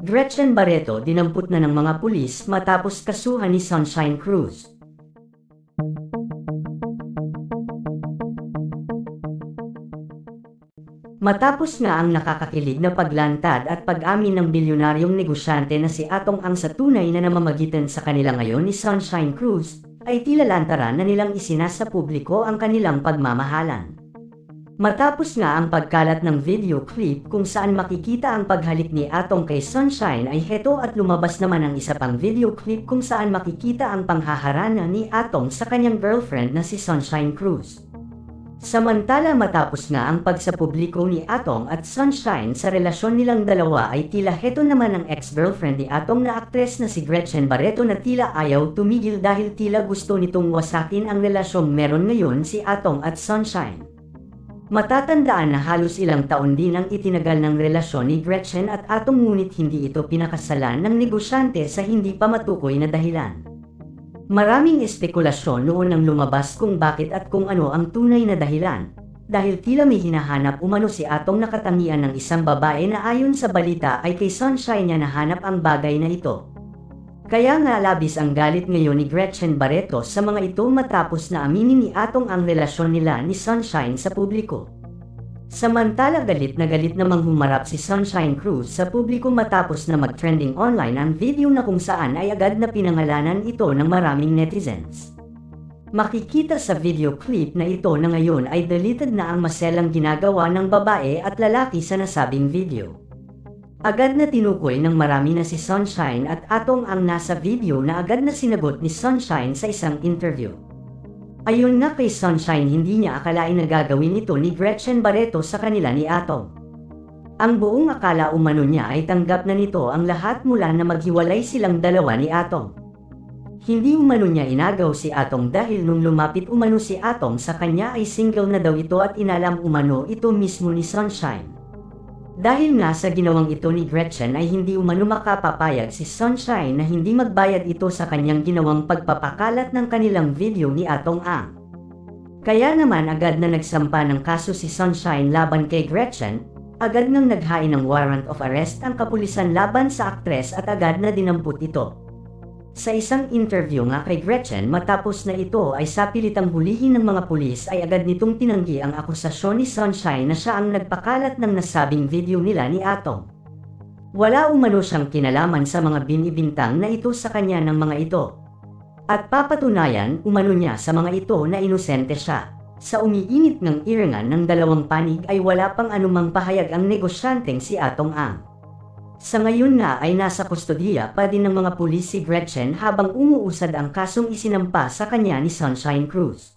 Gretchen Barreto dinampot na ng mga pulis matapos kasuhan ni Sunshine Cruz. Matapos nga ang nakakakilig na paglantad at pag-amin ng bilyonaryong negosyante na si Atong Ang sa tunay na namamagitan sa kanila ngayon ni Sunshine Cruz, ay tila lantaran na nilang isinasa publiko ang kanilang pagmamahalan. Matapos nga ang pagkalat ng video clip kung saan makikita ang paghalik ni Atong kay Sunshine ay heto at lumabas naman ang isa pang video clip kung saan makikita ang panghaharana ni Atong sa kanyang girlfriend na si Sunshine Cruz. Samantala matapos nga ang pagsapubliko ni Atong at Sunshine sa relasyon nilang dalawa ay tila heto naman ang ex-girlfriend ni Atong na aktres na si Gretchen Barreto na tila ayaw tumigil dahil tila gusto nitong wasakin ang relasyong meron ngayon si Atong at Sunshine. Matatandaan na halos ilang taon din ang itinagal ng relasyon ni Gretchen at Atong ngunit hindi ito pinakasalan ng negosyante sa hindi pa matukoy na dahilan. Maraming espekulasyon noon nang lumabas kung bakit at kung ano ang tunay na dahilan, dahil tila may hinahanap umano si Atong na katangian ng isang babae na ayon sa balita ay kay Sunshine niya nahanap ang bagay na ito. Kaya nga labis ang galit ngayon ni Gretchen Barreto sa mga ito matapos na aminin ni Atong ang relasyon nila ni Sunshine sa publiko. Samantala galit namang humarap si Sunshine Cruz sa publiko matapos na mag-trending online ang video na kung saan ay agad na pinangalanan ito ng maraming netizens. Makikita sa video clip na ito na ngayon ay deleted na ang maselang ginagawa ng babae at lalaki sa nasabing video. Agad na tinukoy ng marami na si Sunshine at Atong ang nasa video na agad na sinagot ni Sunshine sa isang interview. Ayon nga kay Sunshine, hindi niya akalain na gagawin ito ni Gretchen Barreto sa kanila ni Atong. Ang buong akala umano niya ay tanggap na nito ang lahat mula na maghiwalay silang dalawa ni Atong. Hindi umano niya inagaw si Atong dahil nung lumapit umano si Atong sa kanya ay single na daw ito at inalam umano ito mismo ni Sunshine. Dahil nga sa ginawang ito ni Gretchen ay hindi umano makapapayag si Sunshine na hindi magbayad ito sa kanyang ginawang pagpapakalat ng kanilang video ni Atong Ang. Kaya naman agad na nagsampa ng kaso si Sunshine laban kay Gretchen, agad nang naghain ng warrant of arrest ang kapulisan laban sa aktres at agad na dinampot ito. Sa isang interview nga kay Gretchen matapos na ito ay sapilitang hulihin ng mga pulis ay agad nitong tinanggi ang akusasyon ni Sunshine na siya ang nagpakalat ng nasabing video nila ni Atong. Wala umano siyang kinalaman sa mga binibintang na ito sa kanya ng mga ito. At papatunayan umano niya sa mga ito na inosente siya. Sa umiinit ng irangan ng dalawang panig ay wala pang anumang pahayag ang negosyanteng si Atong Ang. Sa ngayon nga ay nasa kustodiya pa din ng mga pulis si Gretchen habang umuusad ang kasong isinampa sa kanya ni Sunshine Cruz.